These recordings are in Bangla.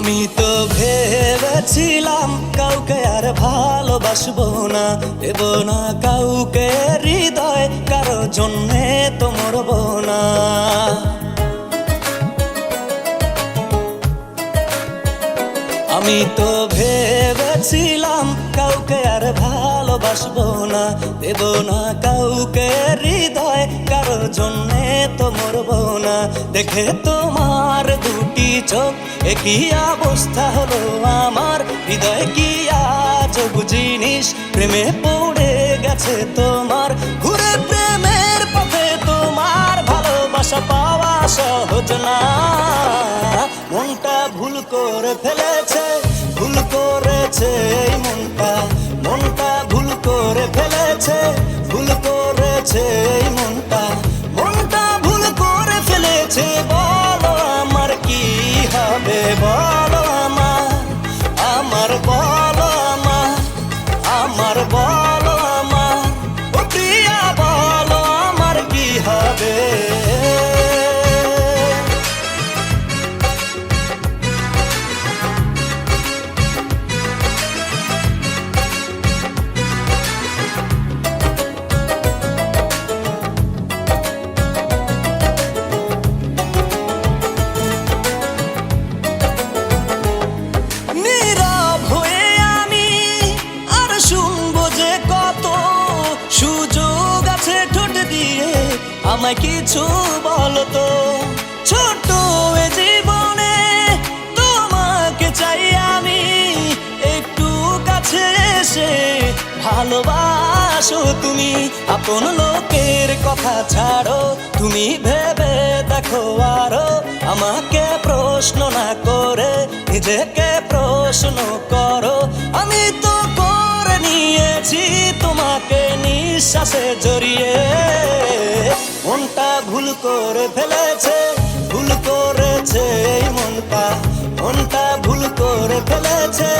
আমি তো ভেবেছিলাম কাউকে আর ভালোবাসবো না, দেব না কাউকে হৃদয়, কারো জন্যে তো মরবো না। আমি তো ভেবেছিলাম কাউকে আর ভালোবাসবো না, দেব না কাউকে হৃদয়, কারোর জন্যে তো মরবো না। দেখে তোমার দুটি চোখ একই অবস্থা হলো আমার, হৃদয় কি আজব জিনিস, প্রেমে পড়ে গেছে তোমার। ঘুরে প্রেমের পথে তোমার ভালোবাসা পাওয়া সহজ না। মনটা ভুল করে ফেলেছে, ভুল করেছে এই মনটা, মনটা ভুল করে ফেলেছে, ভুল করেছে এই মনটা, মনটা ভুল করে ফেলেছে। বলো আমার কি হবে, বলো আমার বলো আমার বলো ও প্রিয়া, বলো আমার কি হবে। আমায় কিছু বলো তো, ছোট এ জীবনে তোমাকে চাই আমি, একটু কাছে এসে ভালোবাসো তুমি। আপন লোকের কথা ছাড়ো, তুমি ভেবে দেখো আরো, আমাকে প্রশ্ন না করে নিজেকে প্রশ্ন করো। আমি তো করে নিয়েছি তোমাকে নিঃশ্বাসে জড়িয়ে, মনটা ভুল করে ফেলেছে, ভুল করেছে এই মনটা, মনটা ভুল করে ফেলেছে,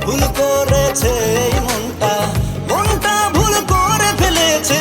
ভুল করেছে এই মনটা, মনটা ভুল করে ফেলেছে।